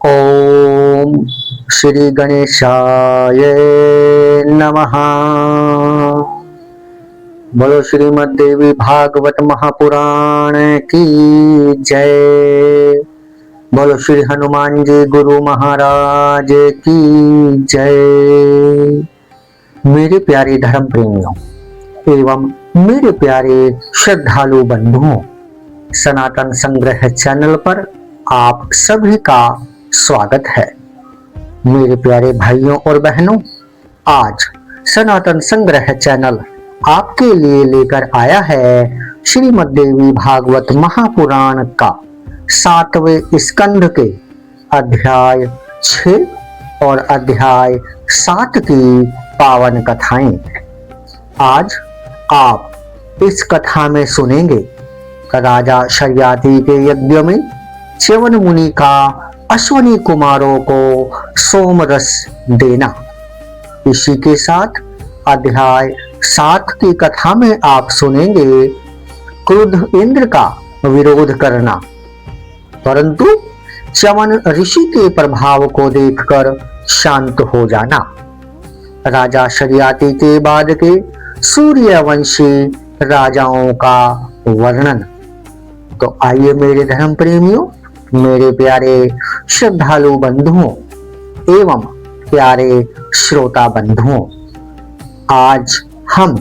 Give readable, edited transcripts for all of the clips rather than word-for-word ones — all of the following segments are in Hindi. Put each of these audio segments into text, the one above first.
ओम श्री गणेशाय नमः। बोलो श्रीमद् देवी भागवत महापुराण की जय। बोलो श्री हनुमान जी गुरु महाराज की जय। मेरे प्यारे धर्म प्रेमियों एवं मेरे प्यारे श्रद्धालु बंधुओं, सनातन संग्रह चैनल पर आप सभी का स्वागत है। मेरे प्यारे भाइयों और बहनों, आज सनातन संग्रह चैनल आपके लिए लेकर आया है श्रीमद् देवी भागवत महापुराण का 7वें स्कंध के अध्याय 6 और अध्याय 7 की पावन कथाएं। आज आप इस कथा में सुनेंगे राजा शर्याति के यज्ञ में च्यवन मुनि का अश्वनी कुमारों को सोमरस देना। इसी के साथ अध्याय 7 की कथा में आप सुनेंगे क्रुद्ध इंद्र का विरोध करना, परंतु च्यवन ऋषि के प्रभाव को देखकर शांत हो जाना। राजा शर्याति के बाद के सूर्यवंशी राजाओं का वर्णन। तो आइए मेरे धर्म प्रेमियों, मेरे प्यारे श्रद्धालु बंधुओं एवं प्यारे श्रोता बंधुओं, आज हम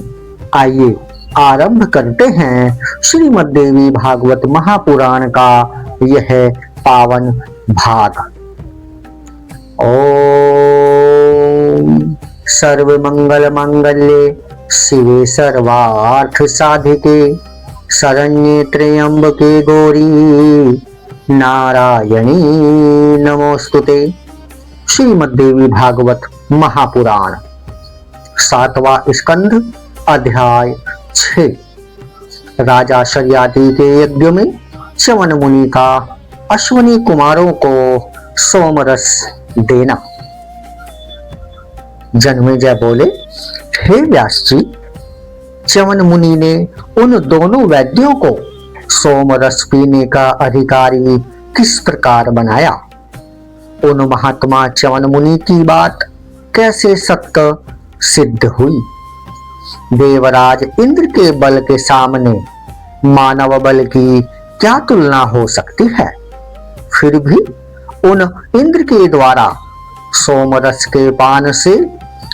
आइए आरंभ करते हैं श्रीमद् देवी भागवत महापुराण का यह पावन भाग। ओम सर्वमंगल मांगल्ये शिवे सर्वार्थ साधिके शरण्ये त्र्यंबके गौरी नारायणी नमोस्तुते। श्रीमद् देवी भागवत महापुराण 7वां स्कंध अध्याय 6। राजा शर्याति के यज्ञ में च्यवन मुनि का अश्वनी कुमारों को सोमरस देना। जन्मेजय बोले, हे व्यास जी, च्यवन मुनि ने उन दोनों वैद्यों को सोमरस पीने का अधिकारी किस प्रकार बनाया? उन महात्मा च्यवन मुनि की बात कैसे सत्य सिद्ध हुई? देवराज इंद्र के बल के सामने मानव बल की क्या तुलना हो सकती है? फिर भी उन इंद्र के द्वारा सोमरस के पान से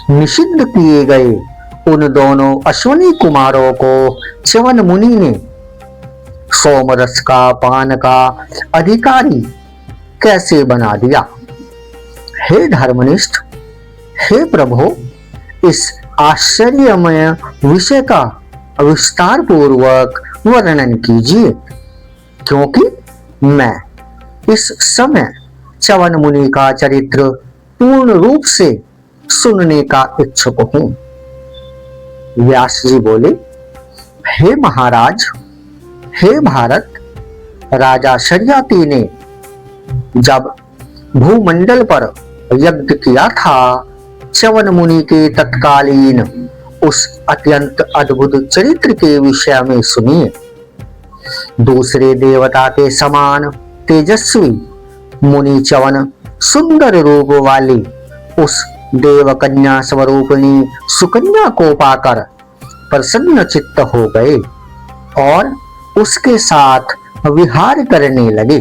निषिद्ध किए गए उन दोनों अश्वनी कुमारों को च्यवन मुनि ने सोमरस का पान का अधिकारी कैसे बना दिया? हे धर्मनिष्ठ, हे प्रभु, इस आश्चर्यमय विषय का विस्तार पूर्वक वर्णन कीजिए, क्योंकि मैं इस समय च्यवन मुनि का चरित्र पूर्ण रूप से सुनने का इच्छुक हूं। व्यास जी बोले, हे महाराज, हे भारत, राजा शर्याति ने जब भूमंडल पर यज्ञ किया था, च्यवन मुनि के तत्कालीन उस अत्यंत अद्भुत चरित्र के विषय में सुनिए। दूसरे देवता के समान तेजस्वी मुनि च्यवन सुंदर रूप वाली उस देवकन्या स्वरूपिणी सुकन्या को पाकर प्रसन्न चित्त हो गए और उसके साथ विहार करने लगे।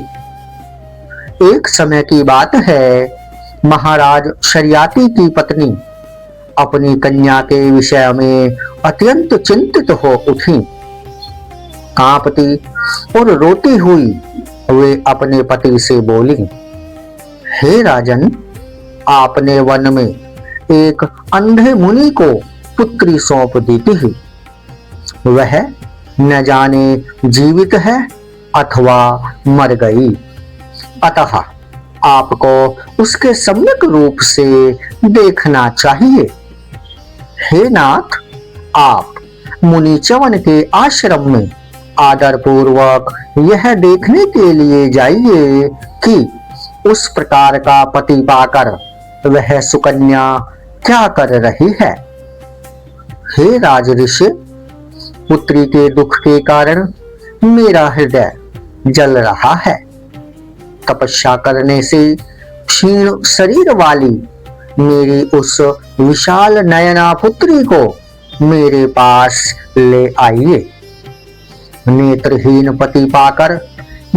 एक समय की बात है, महाराज शर्याति की पत्नी अपनी कन्या के विषय में अत्यंत चिंतित हो उठी। कांपती और रोती हुई वे अपने पति से बोली, हे राजन, आपने वन में एक अंधे मुनि को पुत्री सौंप दी थी। वह न जाने जीवित है अथवा मर गई, अतः आपको उसके सम्यक रूप से देखना चाहिए। हे नाथ, आप मुनि च्यवन के आश्रम में आदर पूर्वक यह देखने के लिए जाइए कि उस प्रकार का पति पाकर वह सुकन्या क्या कर रही है। हे राजऋषि, पुत्री के दुख के कारण मेरा हृदय जल रहा है। तपस्या करने से क्षीण शरीर वाली मेरी उस विशाल नयना पुत्री को मेरे पास ले आइए। नेत्रहीन पति पाकर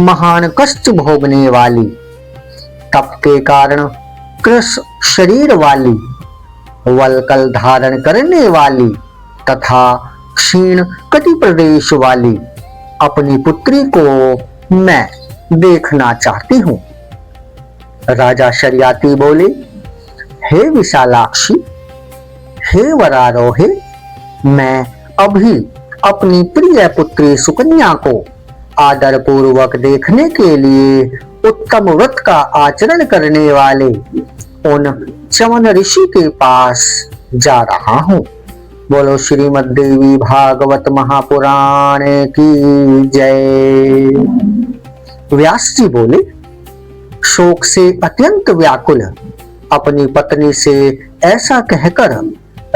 महान कष्ट भोगने वाली, तप के कारण कृश शरीर वाली, वल्कल धारण करने वाली तथा क्षीण कटि प्रदेश वाली अपनी पुत्री को मैं देखना चाहती हूँ। राजा शर्याती बोले, हे विशालाक्षी, हे वरारोहे, मैं अभी अपनी प्रिय पुत्री सुकन्या को आदर पूर्वक देखने के लिए उत्तम व्रत का आचरण करने वाले उन चवन ऋषि के पास जा रहा हूँ। बोलो श्रीमद् देवी भागवत महापुराण की जय। व्यास जी बोले, शोक से अत्यंत व्याकुल अपनी पत्नी से ऐसा कहकर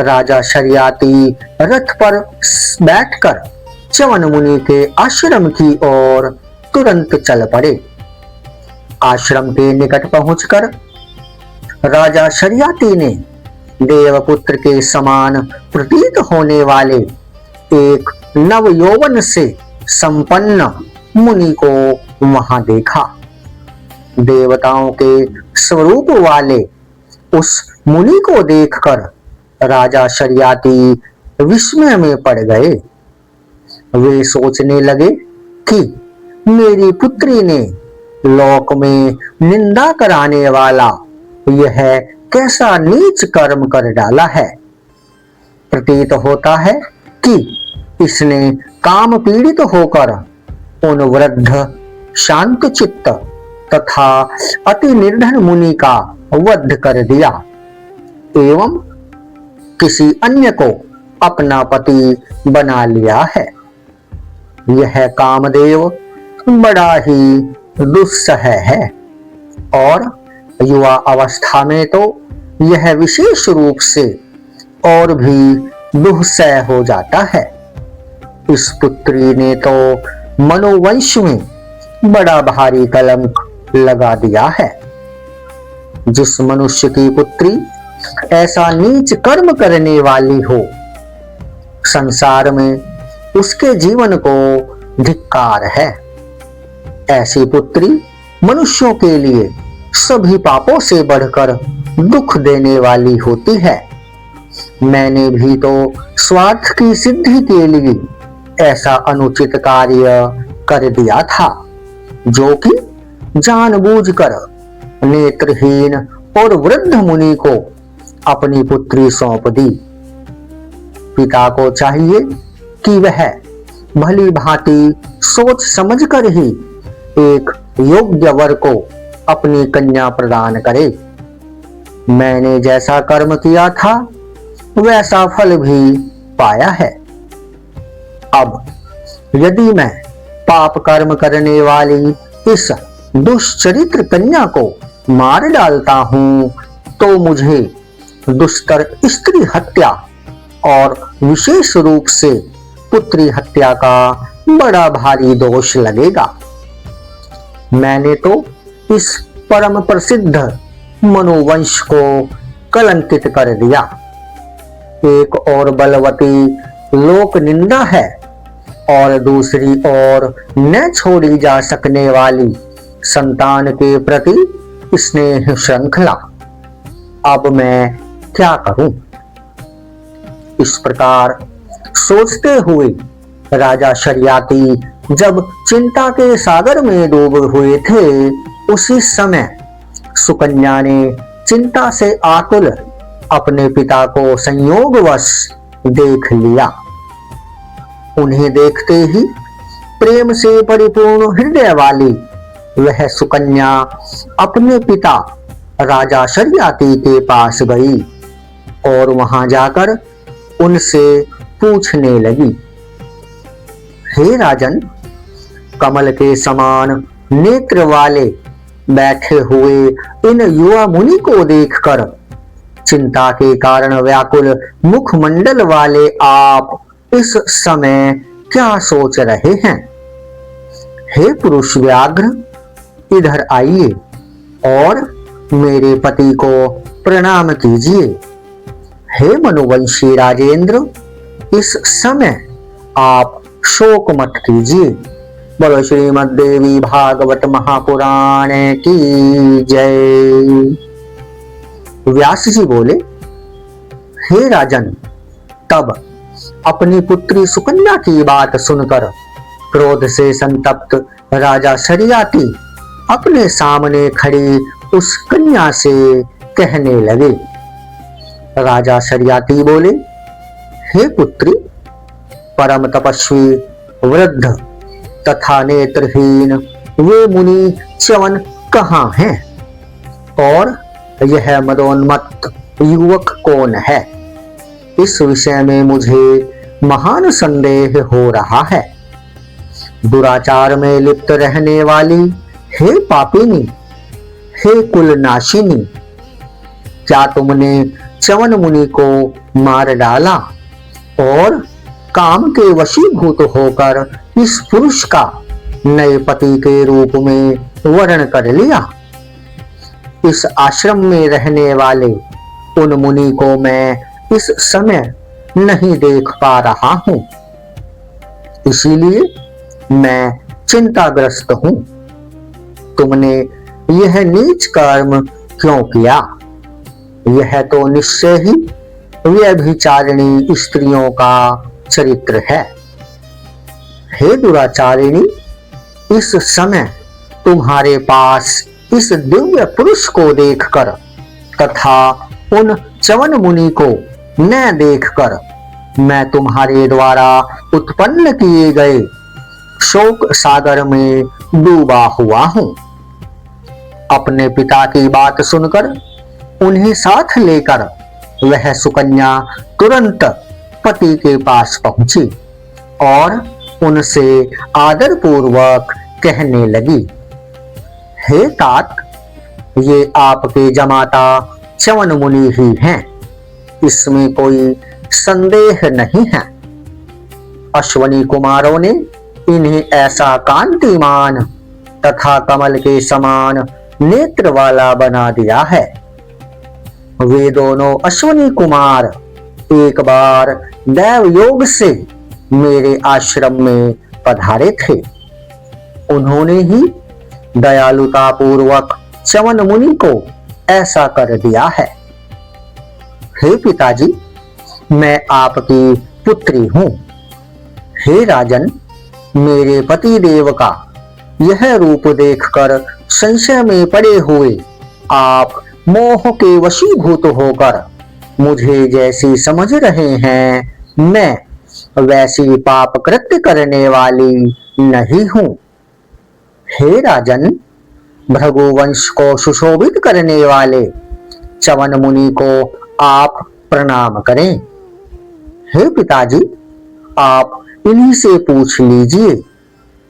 राजा शर्याती रथ पर बैठकर च्यवन मुनि के आश्रम की ओर तुरंत चल पड़े। आश्रम के निकट पहुंचकर राजा शर्याती ने देवपुत्र के समान प्रतीत होने वाले एक नव यौवन से संपन्न मुनि को वहां देखा। देवताओं के स्वरूप वाले उस मुनि को देखकर राजा शर्याती विस्मय में पड़ गए। वे सोचने लगे कि मेरी पुत्री ने लोक में निंदा कराने वाला यह कैसा नीच कर्म कर डाला है। प्रतीत होता है कि इसने काम पीड़ित होकर उन वृद्ध शांत चित्त तथा अति निर्धन मुनि का वध कर दिया एवं किसी अन्य को अपना पति बना लिया है। यह कामदेव बड़ा ही दुस्सह है और युवा अवस्था में तो यह विशेष रूप से और भी दुस्सह हो जाता है। इस पुत्री ने तो मनोवंश में बड़ा भारी कलंक लगा दिया है। जिस मनुष्य की पुत्री ऐसा नीच कर्म करने वाली हो, संसार में उसके जीवन को धिक्कार है। ऐसी पुत्री मनुष्यों के लिए सभी पापों से बढ़कर दुख देने वाली होती है। मैंने भी तो स्वार्थ की सिद्धि के लिए ऐसा अनुचित कार्य कर दिया था, जो कि जानबूझकर नेत्रहीन और वृद्ध मुनि को अपनी पुत्री सौंप दी। पिता को चाहिए कि वह भली भांति सोच समझकर ही एक योग्य वर को अपनी कन्या प्रदान करे। मैंने जैसा कर्म किया था वैसा फल भी पाया है। अब यदि मैं पाप कर्म करने वाली इस दुष्चरित्र कन्या को मार डालता हूं तो मुझे दुष्कर स्त्री हत्या और विशेष रूप से पुत्री हत्या का बड़ा भारी दोष लगेगा। मैंने तो इस परम प्रसिद्ध मनोवंश को कलंकित कर दिया। एक और बलवती लोक निंदा है और दूसरी ओर न छोड़ी जा सकने वाली संतान के प्रति स्नेह श्रृंखला। अब मैं क्या करूं? इस प्रकार सोचते हुए राजा शर्याती जब चिंता के सागर में डूबे हुए थे, उसी समय सुकन्या ने चिंता से आकुल अपने पिता को संयोगवश देख लिया। उन्हें देखते ही प्रेम से परिपूर्ण हृदय वाली वह सुकन्या अपने पिता राजा शर्याती के पास गई और वहां जाकर उनसे पूछने लगी, हे राजन, कमल के समान नेत्र वाले बैठे हुए इन युवा मुनि को देखकर चिंता के कारण व्याकुल मुखमंडल वाले आप इस समय क्या सोच रहे हैं? हे पुरुष व्याघ्र, इधर आइए और मेरे पति को प्रणाम कीजिए। हे मनुवंशी राजेंद्र, इस समय आप शोक मत कीजिए। बोलो श्रीमद् देवी भागवत महापुराण की जय। व्यास जी बोले, हे राजन, तब अपनी पुत्री सुकन्या की बात सुनकर क्रोध से संतप्त राजा शरियाती अपने सामने खड़ी उस कन्या से कहने लगे। राजा शरियाती बोले, हे पुत्री, परम तपस्वी वृद्ध तथा नेत्रहीन वे मुनि च्यवन कहाँ हैं और यह मदोन्मत्त युवक कौन है? इस विषय में मुझे महान संदेह हो रहा है। दुराचार में लिप्त रहने वाली हे पापिनी, हे कुलनाशिनी, क्या तुमने च्यवन मुनि को मार डाला और काम के वशीभूत होकर इस पुरुष का नए पति के रूप में वर्ण कर लिया? इस आश्रम में रहने वाले उन मुनि को मैं इस समय नहीं देख पा रहा हूं, इसीलिए मैं चिंताग्रस्त हूं। तुमने यह नीच कर्म क्यों किया? यह तो निश्चय ही व्यभिचारिणी स्त्रियों का चरित्र है। हे दुराचारिणी, इस समय तुम्हारे पास इस दिव्य पुरुष को देखकर तथा उन च्यवन मुनि को न देखकर मैं तुम्हारे द्वारा उत्पन्न किए गए शोक सागर में डूबा हुआ हूं। अपने पिता की बात सुनकर उन्हें साथ लेकर वह सुकन्या तुरंत पति के पास पहुंची और उनसे आदर पूर्वक कहने लगी, हे तात, ये आपके जमाता च्यवन मुनि ही हैं, इसमें कोई संदेह नहीं है। अश्वनी कुमारों ने इन्हें ऐसा कांतिमान तथा कमल के समान नेत्र वाला बना दिया है। वे दोनों अश्वनी कुमार एक बार दैव योग से मेरे आश्रम में पधारे थे। उन्होंने ही दयालुता पूर्वक च्यवन मुनि को ऐसा कर दिया है। हे पिताजी, मैं आपकी पुत्री हूं। हे राजन, मेरे पति देव का यह रूप देखकर संशय में पड़े हुए आप मोह के वशीभूत होकर मुझे जैसी समझ रहे हैं, मैं वैसी पाप कृत्य करने वाली नहीं हूं। हे राजन, भृगुवंश को सुशोभित करने वाले च्यवन मुनि को आप प्रणाम करें। हे पिताजी, आप इन्हीं से पूछ लीजिए,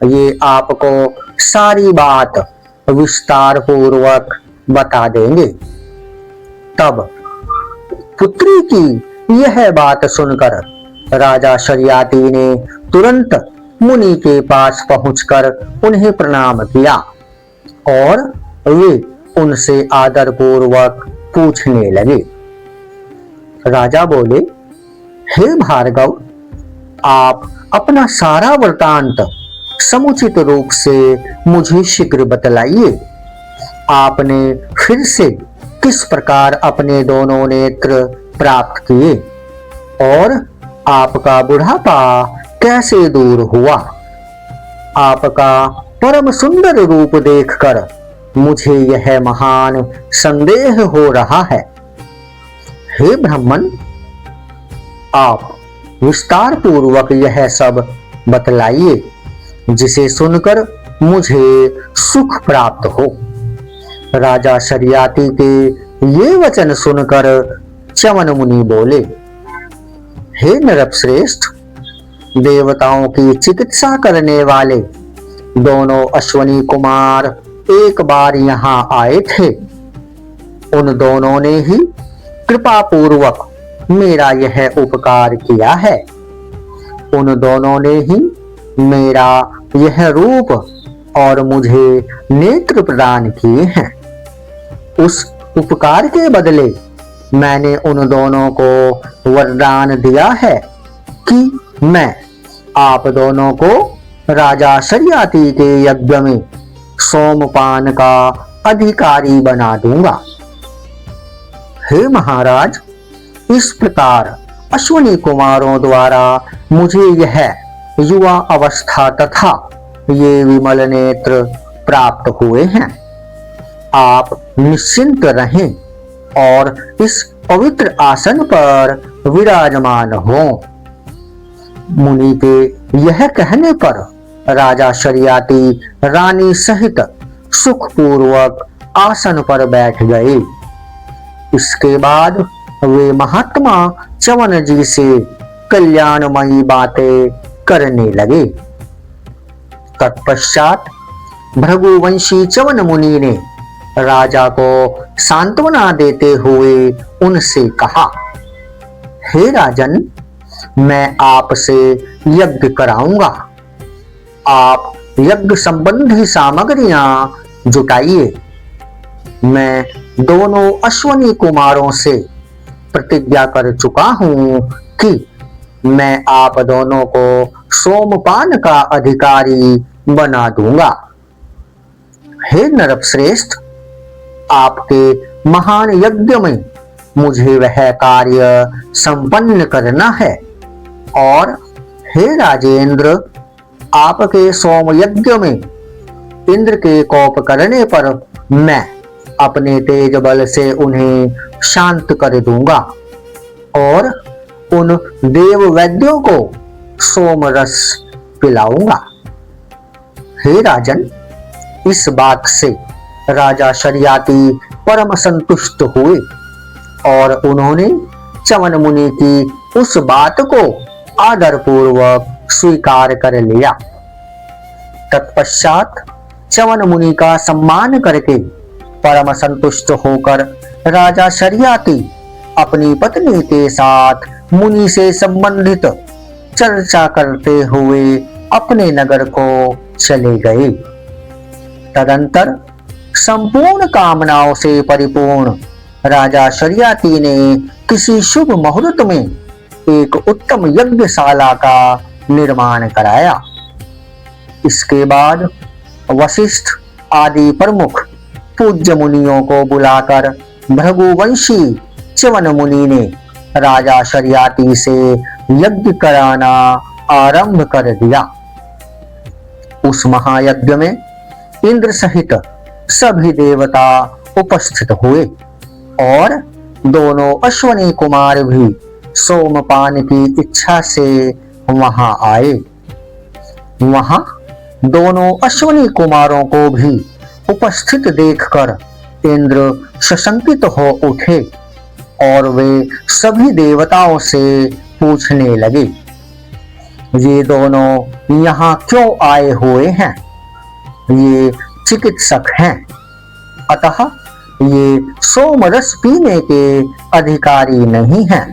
ये आपको सारी बात विस्तार पूर्वक बता देंगे। तब पुत्री की यह बात सुनकर राजा शरियाती ने तुरंत मुनि के पास पहुंचकर उन्हें प्रणाम किया और वे उनसे आदर पूर्वक पूछने लगे। राजा बोले, हे भार्गव, आप अपना सारा वृतांत समुचित रूप से मुझे शीघ्र बतलाइए। आपने फिर से किस प्रकार अपने दोनों नेत्र प्राप्त किए और आपका बुढ़ापा कैसे दूर हुआ? आपका परम सुंदर रूप देखकर मुझे यह महान संदेह हो रहा है। हे ब्राह्मण, आप विस्तार पूर्वक यह सब बतलाइए, जिसे सुनकर मुझे सुख प्राप्त हो। राजा शरियाती के ये वचन सुनकर च्यवन मुनि बोले, हे नरपश्रेष्ठ, देवताओं की चिकित्सा करने वाले दोनों अश्वनी कुमार एक बार यहाँ आए थे। उन दोनों ने ही कृपा पूर्वक मेरा यह उपकार किया है। उन दोनों ने ही मेरा यह रूप और मुझे नेत्र प्रदान किए हैं। उस उपकार के बदले मैंने उन दोनों को वरदान दिया है कि मैं आप दोनों को राजा शरियाती के यज्ञ में सोमपान का अधिकारी बना दूंगा। हे महाराज, इस प्रकार अश्विनी कुमारों द्वारा मुझे यह युवा अवस्था तथा ये विमल नेत्र प्राप्त हुए हैं। आप निश्चिंत रहें और इस पवित्र आसन पर विराजमान हों। मुनि के यह कहने पर राजा शरियाती रानी सहित सुखपूर्वक आसन पर बैठ गए। इसके बाद वे महात्मा च्यवन जी से कल्याणमयी बातें करने लगे। तत्पश्चात भृगुवंशी च्यवन मुनि ने राजा को सांत्वना देते हुए उनसे कहा, हे राजन, मैं आपसे यज्ञ कराऊंगा। आप यज्ञ संबंधी सामग्रियां जुटाइए। मैं दोनों अश्विनी कुमारों से प्रतिज्ञा कर चुका हूं कि मैं आप दोनों को सोमपान का अधिकारी बना दूंगा। हे नरश्रेष्ठ, आपके महान यज्ञ में मुझे वह कार्य संपन्न करना है और हे राजेंद्र, आपके सोम यज्ञ में इंद्र के कोप करने पर मैं अपने तेज बल से उन्हें शांत कर दूंगा और उन देव वैद्यों को सोम रस पिलाऊंगा। हे राजन, इस बात से राजा शरियाती परम संतुष्ट हुए और उन्होंने च्यवन मुनि की उस बात को आदर पूर्वक स्वीकार कर लिया। तत्पश्चात च्यवन मुनि का सम्मान करके परम संतुष्ट होकर राजा शरियाती अपनी पत्नी के साथ मुनि से संबंधित चर्चा करते हुए अपने नगर को चले गए। तदंतर संपूर्ण कामनाओं से परिपूर्ण राजा शरियाती ने किसी शुभ मुहूर्त में एक उत्तम यज्ञशाला का निर्माण कराया। इसके बाद वशिष्ठ आदि प्रमुख पूज्य मुनियों को बुलाकर भृगुवंशी च्यवन मुनि ने राजा शरियाती से यज्ञ कराना आरंभ कर दिया। उस महायज्ञ में इंद्र सहित सभी देवता उपस्थित हुए और दोनों अश्विनी कुमार भी सोमपान की इच्छा से वहां आए। वहां दोनों अश्विनी कुमारों को भी उपस्थित देखकर इंद्र सशंकित हो उठे और वे सभी देवताओं से पूछने लगे, ये दोनों यहाँ क्यों आए हुए हैं? ये चिकित्सक हैं, अतः ये सोमरस पीने के अधिकारी नहीं हैं।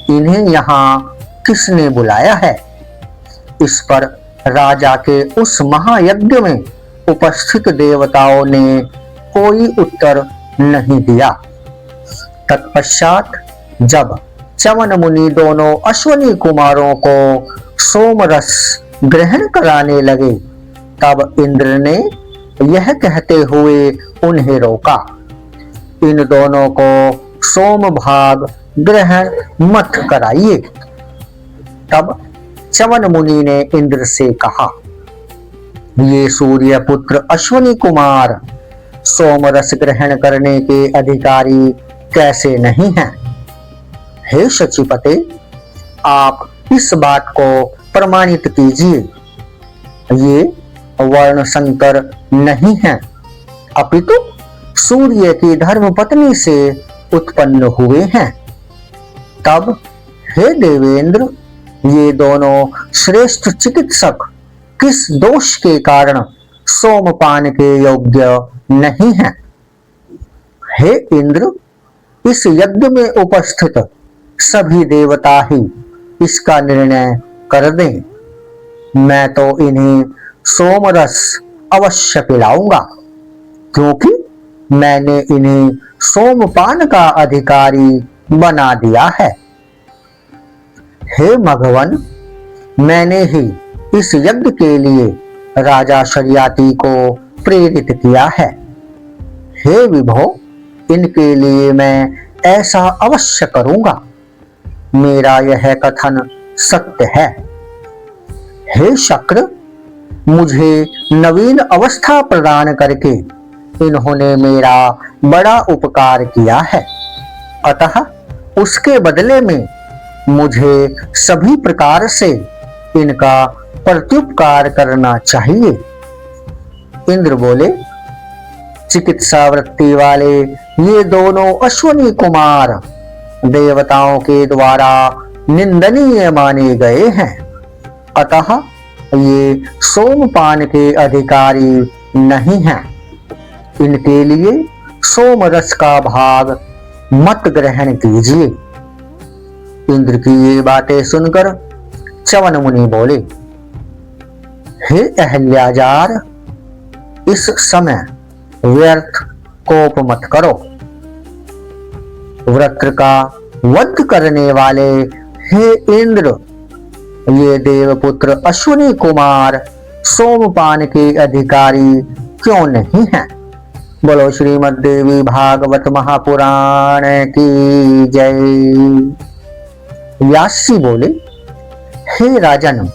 इन्हें यहाँ किसने बुलाया है? इस पर राजा के उस महायज्ञ में उपस्थित देवताओं ने कोई उत्तर नहीं दिया। तत्पश्चात जब च्यवन मुनि दोनों अश्विनी कुमारों को सोमरस ग्रहण कराने लगे, तब इंद्र ने यह कहते हुए उन्हें रोका, इन दोनों को सोम भाग ग्रहण मत कराइए। तब च्यवन मुनि ने इंद्र से कहा, ये सूर्य पुत्र अश्विनी कुमार सोमरस ग्रहण करने के अधिकारी कैसे नहीं हैं? हे शचीपते, आप इस बात को प्रमाणित कीजिए। ये वर्ण संकर नहीं हैं, अपितु सूर्य की धर्म पत्नी से उत्पन्न हुए हैं। तब हे देवेंद्र, ये दोनों श्रेष्ठ चिकित्सक किस दोष के कारण सोमपान के योग्य नहीं हैं? हे इंद्र, इस यज्ञ में उपस्थित सभी देवता ही इसका निर्णय कर दें। मैं तो इन्हें सोमरस अवश्य पिलाऊंगा, क्योंकि मैंने इन्हें सोमपान का अधिकारी बना दिया है। हे भगवान, मैंने ही इस यज्ञ के लिए राजा शर्याती को प्रेरित किया है। हे विभो, इनके लिए मैं ऐसा अवश्य करूंगा। मेरा यह कथन सत्य है। हे शक्र, मुझे नवीन अवस्था प्रदान करके इन्होंने मेरा बड़ा उपकार किया है, अतः उसके बदले में मुझे सभी प्रकार से इनका प्रत्युपकार करना चाहिए। इंद्र बोले, चिकित्सा वृत्ति वाले ये दोनों अश्वनी कुमार देवताओं के द्वारा निंदनीय माने गए हैं, अतः ये सोमपान के अधिकारी नहीं हैं। इनके लिए सोमरस का भाग मत ग्रहण कीजिए। इंद्र की ये बातें सुनकर च्यवन मुनि बोले, हे अहल्याजार, इस समय व्यर्थ कोप मत करो। वृत्र का वध करने वाले हे इंद्र, ये देवपुत्र अश्विनी कुमार सोमपान के अधिकारी क्यों नहीं हैं? बोलो श्रीमद् देवी भागवत महापुराण की जय। व्यास जी बोले, हे राजन,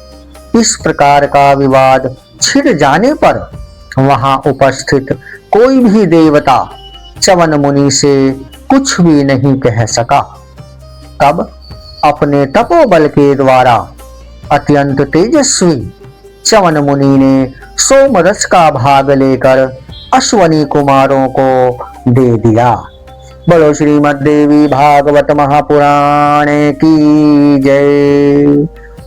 इस प्रकार का विवाद छिड़ जाने पर वहां उपस्थित कोई भी देवता च्यवन मुनि से कुछ भी नहीं कह सका। तब अपने तपोबल के द्वारा अत्यंत तेजस्वी च्यवन मुनि ने सोमरस का भाग लेकर अश्वनी कुमारों को दे दिया। बोलो श्रीमद् देवी भागवत महापुराण की जय।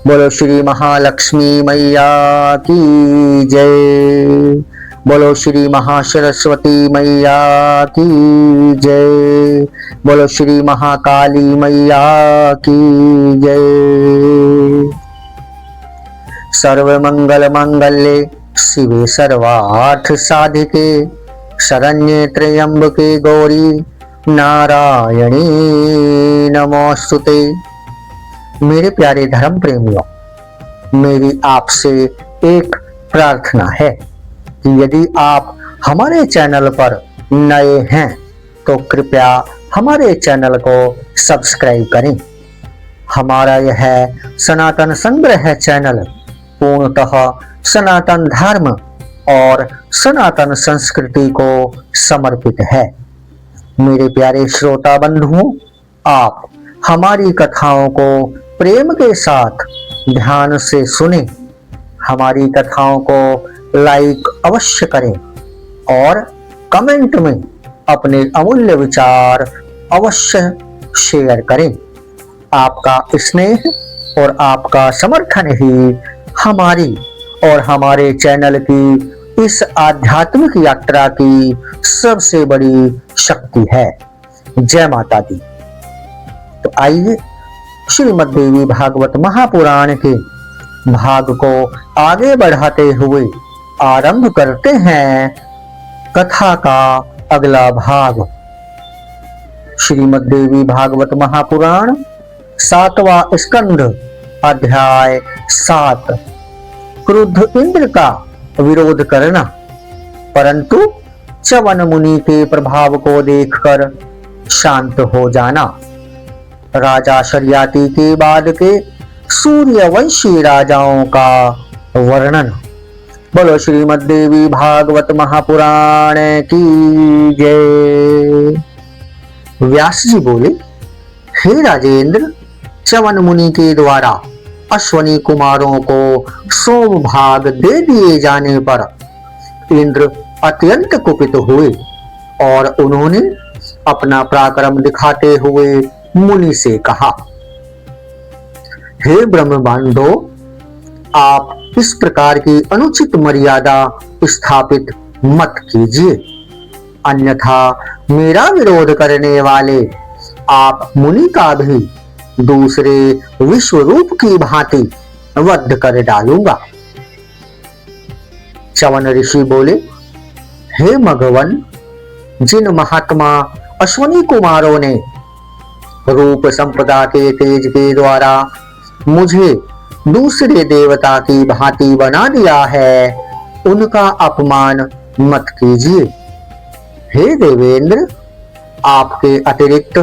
बोलो श्री महालक्ष्मी मैया की जय। बोलो श्री महासरस्वती मैया की जय। बोलो श्री महाकाली मैया की जय। सर्वमंगल मंगल्ये शिवे सर्वार्थ साधिके शरण्ये त्र्यंबके गौरी नारायणी नमोस्तुते। मेरे प्यारे धर्म प्रेमियों, मेरी आपसे एक प्रार्थना है कि यदि आप हमारे चैनल पर नए हैं तो कृपया हमारे चैनल को सब्सक्राइब करें। हमारा यह सनातन संग्रह चैनल पूर्णतः सनातन धर्म और सनातन संस्कृति को समर्पित है। मेरे प्यारे श्रोता बंधुओं, आप हमारी कथाओं को प्रेम के साथ ध्यान से सुने, हमारी कथाओं को लाइक अवश्य करें और कमेंट में अपने अमूल्य विचार अवश्य शेयर करें। आपका स्नेह और आपका समर्थन ही हमारी और हमारे चैनल की इस आध्यात्मिक यात्रा की सबसे बड़ी शक्ति है। जय माता दी। तो आइए श्रीमद् देवी भागवत महापुराण के भाग को आगे बढ़ाते हुए आरंभ करते हैं कथा का अगला भाग। श्रीमद् देवी भागवत महापुराण 7वां स्कंध, अध्याय 7। क्रुद्ध इंद्र का विरोध करना। परंतु च्यवन मुनि के प्रभाव को देखकर शांत हो जाना। राजा शर्याती के बाद के सूर्यवंशी राजाओं का वर्णन। बोलो श्रीमद् देवी भागवत महापुराण की जय। व्यास जी बोले, हे राजेंद्र, च्यवन मुनि के द्वारा अश्वनी कुमारों को सोम भाग दे दिए जाने पर इंद्र अत्यंत कुपित हुए और उन्होंने अपना पराक्रम दिखाते हुए मुनि से कहा, हे ब्रह्मबांधो, आप इस प्रकार की अनुचित मर्यादा स्थापित मत कीजिए, अन्यथा मेरा विरोध करने वाले आप मुनि का भी दूसरे विश्व रूप की भांति वध कर डालूंगा। च्यवन ऋषि बोले, हे भगवान, जिन महात्मा अश्वनी कुमारों ने रूप संपदा के तेज के द्वारा मुझे दूसरे देवता की भांति बना दिया है, उनका अपमान मत कीजिए। हे देवेंद्र, आपके अतिरिक्त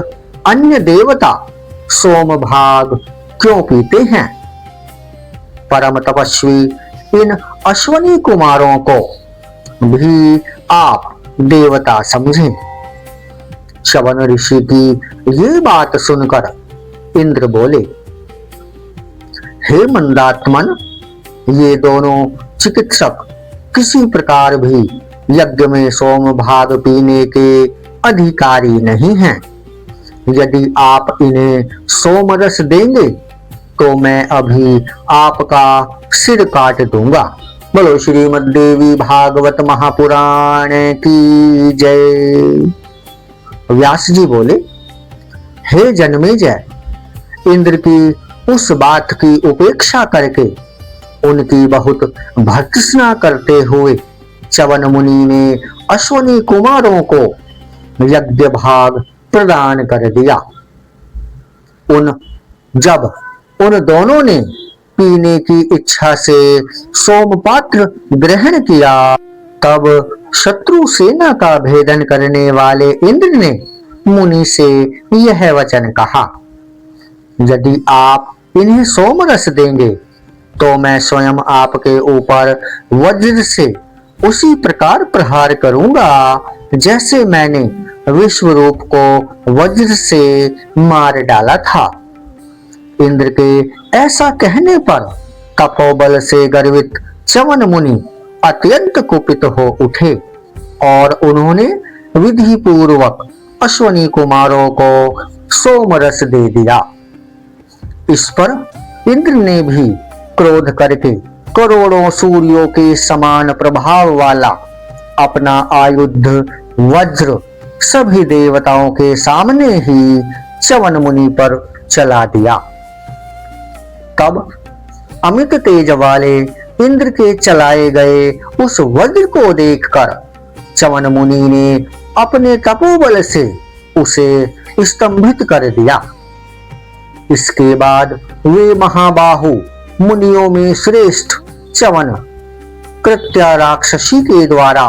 अन्य देवता सोम भाग क्यों पीते हैं? परम तपस्वी इन अश्वनी कुमारों को भी आप देवता समझें। च्यवन ऋषि की ये बात सुनकर इंद्र बोले, हे मंदात्मन, ये दोनों चिकित्सक किसी प्रकार भी यज्ञ में सोम भाग पीने के अधिकारी नहीं हैं। यदि आप इन्हें सोम रस देंगे तो मैं अभी आपका सिर काट दूंगा। बोलो श्रीमद् देवी भागवत महापुराण की जय। व्यास जी बोले, हे जन्मेजय, इंद्र की उस बात की उपेक्षा करके उनकी बहुत भर्त्सना करते हुए च्यवन मुनि ने अश्वनी कुमारों को यज्ञ भाग प्रदान कर दिया। जब उन दोनों ने पीने की इच्छा से सोमपात्र ग्रहण किया, तब शत्रु सेना का भेदन करने वाले इंद्र ने मुनि से यह वचन कहा, यदि आप इन्हें सोमरस देंगे तो मैं स्वयं आपके ऊपर वज्र से उसी प्रकार प्रहार करूंगा जैसे मैंने विश्वरूप को वज्र से मार डाला था। इंद्र के ऐसा कहने पर तपोबल से गर्वित च्यवन मुनि अत्यंत कुपित हो उठे और उन्होंने विधि पूर्वक अश्वनी कुमारों को सोमरस दे दिया। इस पर इंद्र ने भी क्रोध करके करोड़ों सूर्यों के समान प्रभाव वाला अपना आयुध वज्र सभी देवताओं के सामने ही च्यवन मुनि पर चला दिया। तब अमित तेज वाले इंद्र के चलाए गए उस वज्र को देखकर च्यवन मुनि ने अपने तपोबल से उसे स्तंभित कर दिया। इसके बाद वे महाबाहु मुनियों में श्रेष्ठ च्यवन कृत्या राक्षसी के द्वारा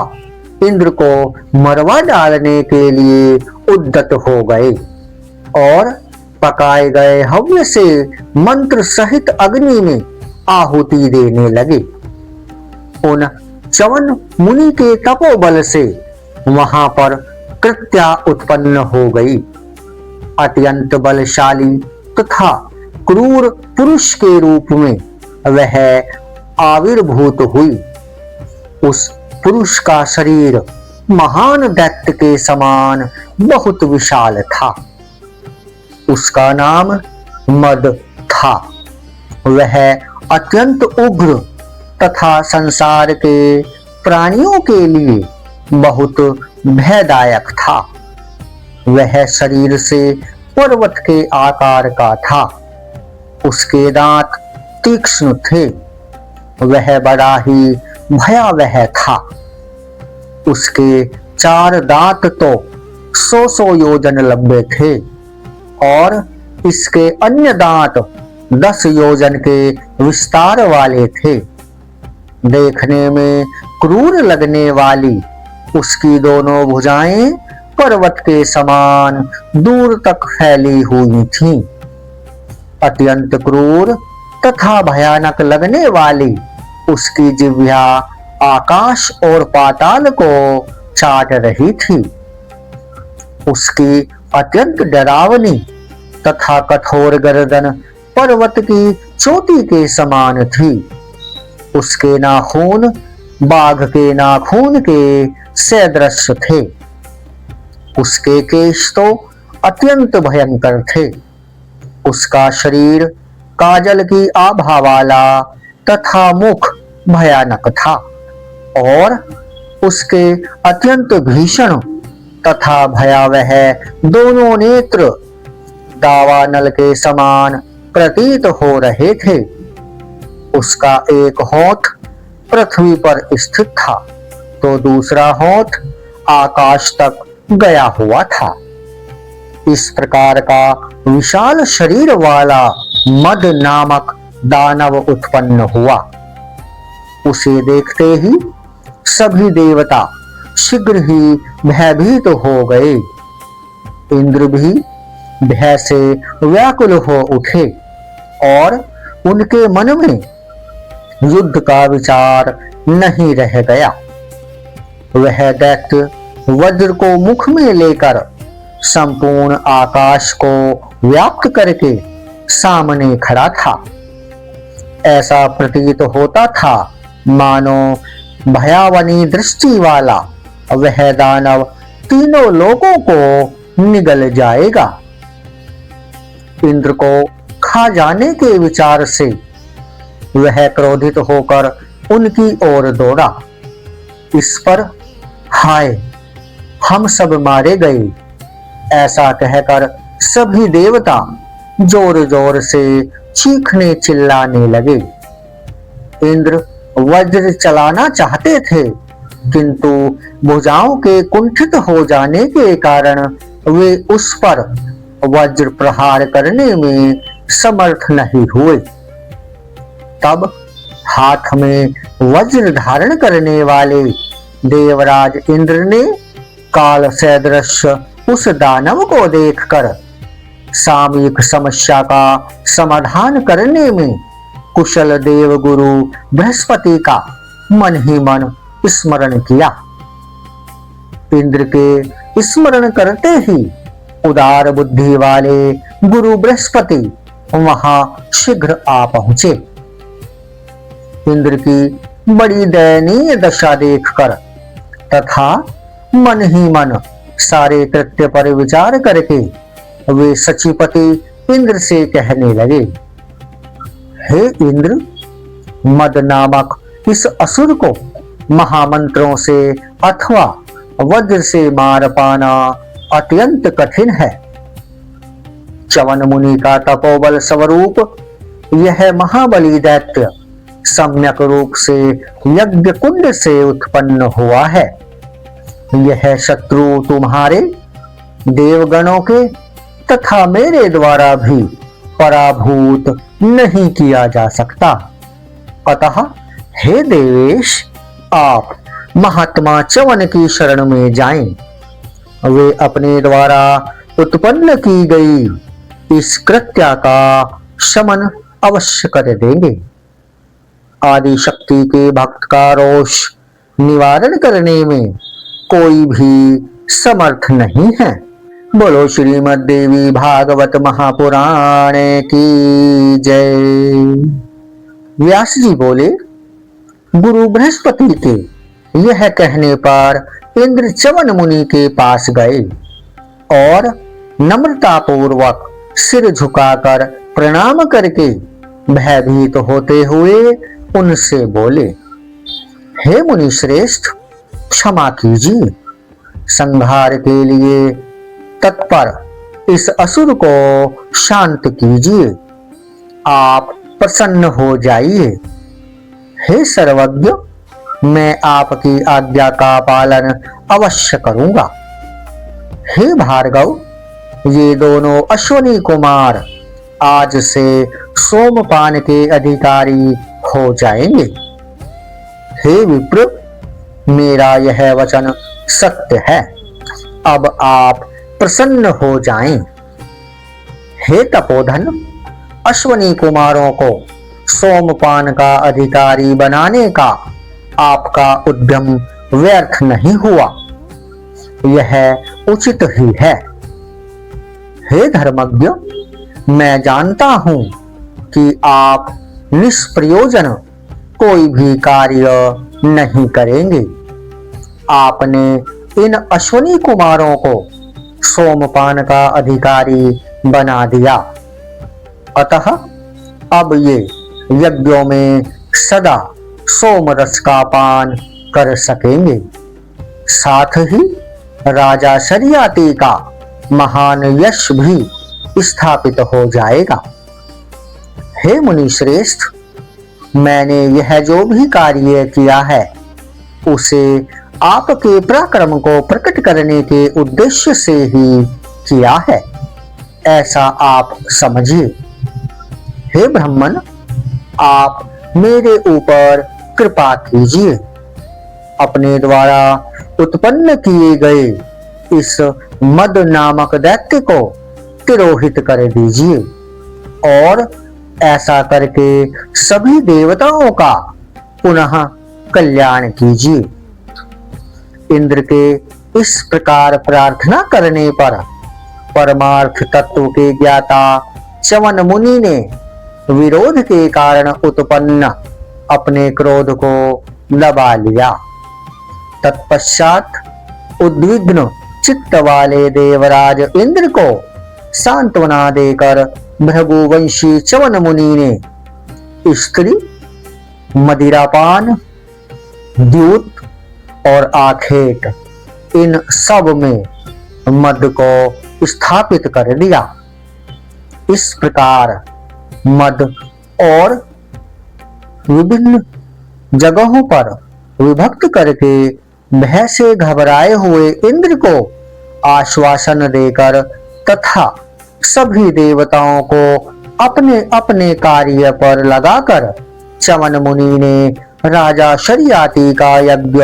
इंद्र को मरवा डालने के लिए उद्यत हो गए और पकाए गए हव्य से मंत्र सहित अग्नि में आहुति देने लगे। उन च्यवन मुनि के तपोबल से वहां पर कृत्या उत्पन्न हो गई। अत्यंत बलशाली तथा क्रूर पुरुष के रूप में वह आविर्भूत हुई। उस पुरुष का शरीर महान दैत्य के समान बहुत विशाल था। उसका नाम मद था। वह अत्यंत उग्र तथा संसार के प्राणियों के लिए बहुत भयदायक था। वह शरीर से पर्वत के आकार का था। उसके दांत तीक्ष्ण थे। वह बड़ा ही भयावह था। उसके 4 दांत तो 100 योजन लंबे थे और इसके अन्य दांत 10 योजन के विस्तार वाले थे। देखने में क्रूर लगने वाली उसकी दोनों भुजाएं पर्वत के समान दूर तक फैली हुई थीं। अत्यंत क्रूर तथा भयानक लगने वाली उसकी जिह्वा आकाश और पाताल को चाट रही थी। उसकी अत्यंत डरावनी तथा कठोर गर्दन पर्वत की चोटी के समान थी। उसके नाखून बाघ के नाखून के सदृश थे। उसके केश तो अत्यंत भयंकर थे। उसका शरीर काजल की आभा वाला तथा मुख भयानक था और उसके अत्यंत भीषण तथा भयावह दोनों नेत्र दावानल के समान प्रतीत हो रहे थे। उसका एक होंठ पृथ्वी पर स्थित था तो दूसरा होंठ आकाश तक गया हुआ था। इस प्रकार का विशाल शरीर वाला मद नामक दानव उत्पन्न हुआ। उसे देखते ही सभी देवता शीघ्र ही भयभीत हो गए। इंद्र भी भय से व्याकुल हो उठे और उनके मन में युद्ध का विचार नहीं रह गया। वह दैत्य वज्र को मुख में लेकर संपूर्ण आकाश को व्याप्त करके सामने खड़ा था। ऐसा प्रतीत होता था मानो भयावनी दृष्टि वाला वह दानव तीनों लोगों को निगल जाएगा। इंद्र को खा जाने के विचार से वह क्रोधित होकर उनकी ओर दौड़ा। इस पर हाय, हम सब मारे गए, ऐसा कहकर सभी देवता जोर जोर से चीखने चिल्लाने लगे। इंद्र वज्र चलाना चाहते थे, किंतु भुजाओं के कुंठित हो जाने के कारण वे उस पर वज्र प्रहार करने में समर्थ नहीं हुए। तब हाथ में वज्र धारण करने वाले देवराज इंद्र ने काल सदृश उस दानव को देखकर सामयिक समस्या का समाधान करने में कुशल देव गुरु बृहस्पति का मन ही मन स्मरण किया। इंद्र के स्मरण करते ही उदार बुद्धि वाले गुरु बृहस्पति वहां शीघ्र आ पहुंचे। इंद्र की बड़ी दयनीय दशा देखकर तथा मन ही मन सारे कृत्य पर विचार करके वे सचिपति इंद्र से कहने लगे, हे इंद्र, मद नामक इस असुर को महामंत्रों से अथवा वज्र से मार पाना अत्यंत कठिन है। च्यवन मुनि का तपोबल स्वरूप यह महाबली दैत्य सम्यक रूप से यज्ञ कुंड से उत्पन्न हुआ है। यह शत्रु तुम्हारे देवगणों के तथा मेरे द्वारा भी पराभूत नहीं किया जा सकता। अतः हे देवेश, आप महात्मा च्यवन की शरण में जाएं। वे अपने द्वारा उत्पन्न की गई इस कृत्या का शमन अवश्य कर देंगे। आदि शक्ति के भक्त का रोष निवारण करने में कोई भी समर्थ नहीं है। बोलो श्रीमद् देवी भागवत महापुराण की जय। व्यास जी बोले, गुरु बृहस्पति के यह कहने पर इंद्र च्यवन मुनि के पास गए और नम्रता पूर्वक सिर झुकाकर प्रणाम करके भयभीत होते हुए उनसे बोले, हे मुनि श्रेष्ठ, क्षमा कीजिए। संहार के लिए तत्पर इस असुर को शांत कीजिए। आप प्रसन्न हो जाइए। हे सर्वज्ञ, मैं आपकी आज्ञा का पालन अवश्य करूंगा। हे भार्गव, ये दोनों अश्वनी कुमार आज से सोमपान के अधिकारी हो जाएंगे। हे विप्र, मेरा यह वचन सत्य है। अब आप प्रसन्न हो जाएं। हे तपोधन, अश्वनी कुमारों को सोमपान का अधिकारी बनाने का आपका उद्यम व्यर्थ नहीं हुआ, यह उचित ही है। हे धर्मज्ञ, मैं जानता हूं कि आप निष्प्रयोजन कोई भी कार्य नहीं करेंगे। आपने इन अश्वनी कुमारों को सोमपान का अधिकारी बना दिया, अतः अब ये यज्ञों में सदा सोम रस का पान कर सकेंगे। साथ ही राजा शरियाती का महान यश भी स्थापित हो जाएगा। हे मुनि श्रेष्ठ, मैंने यह जो भी कार्य किया है उसे आपके पराक्रम को प्रकट करने के उद्देश्य से ही किया है, ऐसा आप समझिए। हे ब्राह्मण, आप मेरे ऊपर कृपा कीजिए। अपने द्वारा उत्पन्न किए गए इस मद नामक दैत्य को तिरोहित कर दीजिए और ऐसा करके सभी देवताओं का पुनः कल्याण कीजिए। इंद्र के इस प्रकार प्रार्थना करने पर परमार्थ तत्व के ज्ञाता च्यवन मुनि ने विरोध के कारण उत्पन्न अपने क्रोध को दबा लिया। तत्पश्चात उद्विग्न चित्त वाले देवराज इंद्र को सांत्वना देकर भृगुवंशी च्यवन मुनि ने स्त्री, मदिरापान, द्यूत और आखेट इन सब में मद को स्थापित कर दिया। इस प्रकार मद और विभिन्न जगहों पर विभक्त करके भय से घबराए हुए इंद्र को आश्वासन देकर तथा सभी देवताओं को अपने अपने कार्य पर लगाकर च्यवन मुनि ने राजा शर्याति का यज्ञ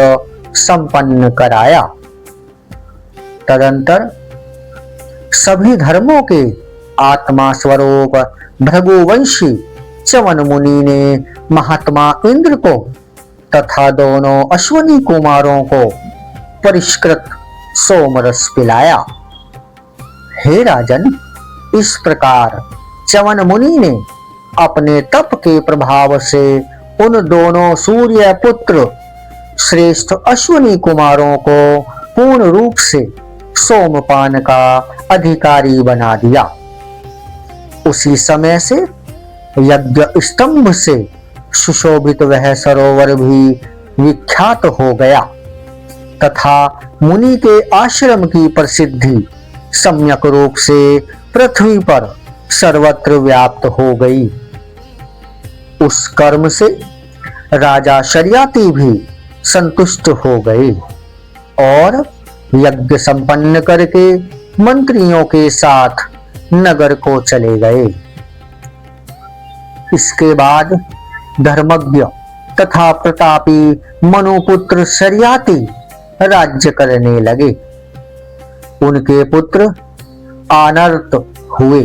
संपन्न कराया। तदंतर सभी धर्मों के आत्मा स्वरूप भृगुवंशी च्यवन मुनि ने महात्मा इंद्र को तथा दोनों अश्वनी कुमारों को परिष्कृत सोमरस पिलाया। हे राजन, इस प्रकार च्यवन मुनि ने अपने तप के प्रभाव से उन दोनों सूर्य पुत्र श्रेष्ठ अश्वनी कुमारों को पूर्ण रूप से सोमपान का अधिकारी बना दिया। उसी समय से यज्ञ स्तंभ से सुशोभित वह सरोवर भी विख्यात हो गया तथा मुनि के आश्रम की प्रसिद्धि सम्यक रूप से पृथ्वी पर सर्वत्र व्याप्त हो गई। उस कर्म से राजा शर्याति भी संतुष्ट हो गए और यज्ञ संपन्न करके मंत्रियों के साथ नगर को चले गए। इसके बाद धर्मज्ञ तथा प्रतापी मनुपुत्र शर्याति राज्य करने लगे। उनके पुत्र आनर्त हुए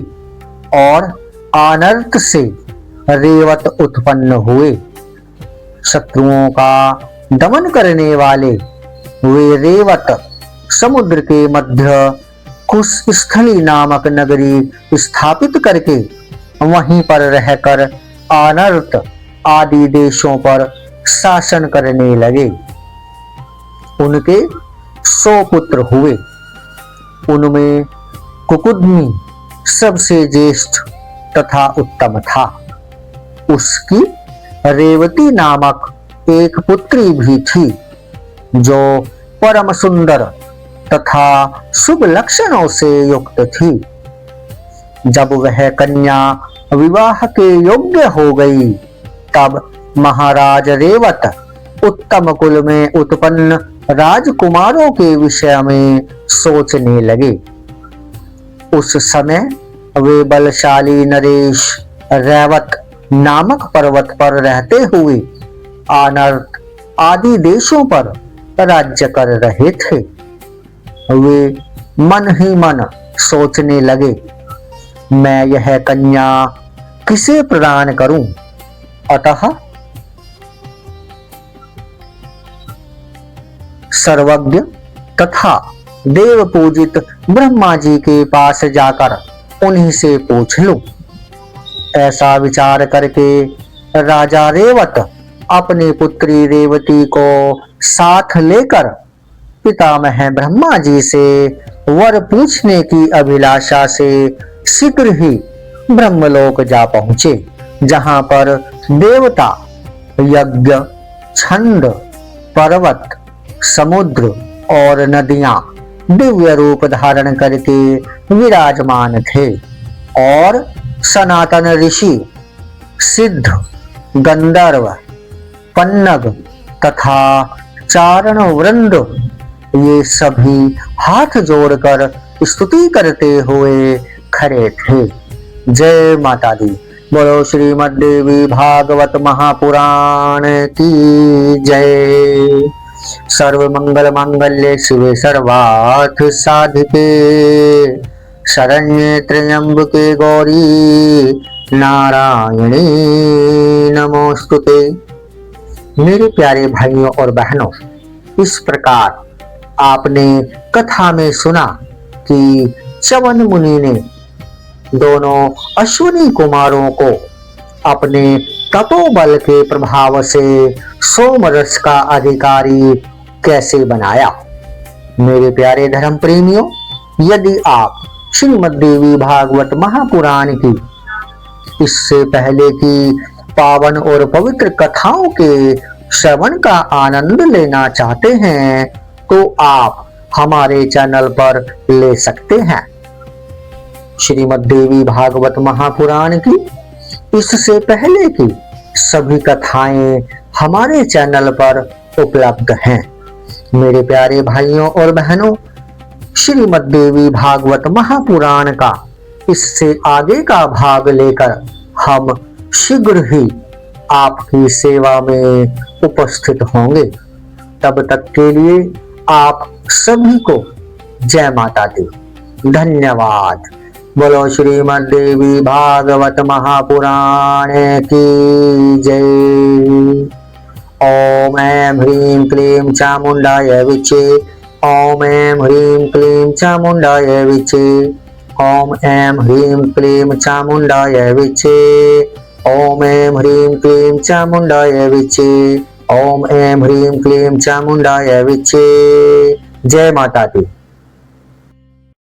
और आनर्त से रेवत उत्पन्न हुए। शत्रुओं का दमन करने वाले वे रेवत समुद्र के मध्य कुशस्थली नामक नगरी स्थापित करके वहीं पर रहकर अनर्त आदि देशों पर शासन करने लगे। उनके 100 पुत्र हुए। उनमें कुकुद्मी सबसे ज्येष्ठ तथा उत्तम था। उसकी रेवती नामक एक पुत्री भी थी जो परम सुंदर तथा शुभ लक्षणों से युक्त थी। जब वह कन्या विवाह के योग्य हो गई तब महाराज रेवत उत्तम कुल में उत्पन्न राजकुमारों के विषय में सोचने लगे। उस समय वे बलशाली नरेश रेवत नामक पर्वत पर रहते हुए अनर्त आदि देशों पर राज्य कर रहे थे। वे मन ही मन सोचने लगे, मैं यह कन्या किसे प्रदान करूं? अतः सर्वज्ञ तथा देव पूजित ब्रह्मा जी के पास जाकर उन्हीं से पूछ लूं। ऐसा विचार करके राजा रेवत अपनी पुत्री रेवती को साथ लेकर पितामह ब्रह्मा जी से वर पूछने की अभिलाषा से शीघ्र ही ब्रह्मलोक जा पहुंचे, जहां पर देवता, यज्ञ, छंद, पर्वत, समुद्र और नदियां दिव्य रूप धारण करके विराजमान थे और सनातन ऋषि, सिद्ध, गंधर्व, पन्नग तथा चारण वृंद ये सभी हाथ जोड़कर स्तुति करते हुए खड़े थे। जय माता दी। बोलो श्रीमद् देवी भागवत महापुराण की जय। सर्व मंगल मांगल्ये शिवे सर्वार्थ साधिके शरण्ये त्र्यंबके गौरी नारायणी नमोस्तुते। मेरे प्यारे भाइयों और बहनों, इस प्रकार आपने कथा में सुना कि च्यवन मुनि ने दोनों अश्विनी कुमारों को अपने तपोबल के प्रभाव से सोमरस का अधिकारी कैसे बनाया। मेरे प्यारे धर्म प्रेमियों, यदि आप श्रीमद् देवी भागवत महापुराण की इससे पहले की पावन और पवित्र कथाओं के श्रवण का आनंद लेना चाहते हैं तो आप हमारे चैनल पर ले सकते हैं। श्रीमद् देवी भागवत महापुराण की इससे पहले की सभी कथाएं हमारे चैनल पर उपलब्ध हैं। मेरे प्यारे भाइयों और बहनों, श्रीमद् देवी भागवत महापुराण का इससे आगे का भाग लेकर हम शीघ्र ही आपकी सेवा में उपस्थित होंगे। तब तक के लिए आप सभी को जय माता दी। धन्यवाद। बोलो श्रीमद् देवी भागवत महापुराण की जय। ओम ऐं ह्रीं क्लीं चामुंडाय विचे। ओम ऐं ह्रीं क्लीं चामुंडाय विचे। ओम ऐं ह्रीं क्लीं चामुंडाय विचे। ओम ऐं ह्रीं क्लीं चामुंडाय विचे। ओम ऐं ह्रीं क्लीं चामुंडाय विचे। जय माता दी।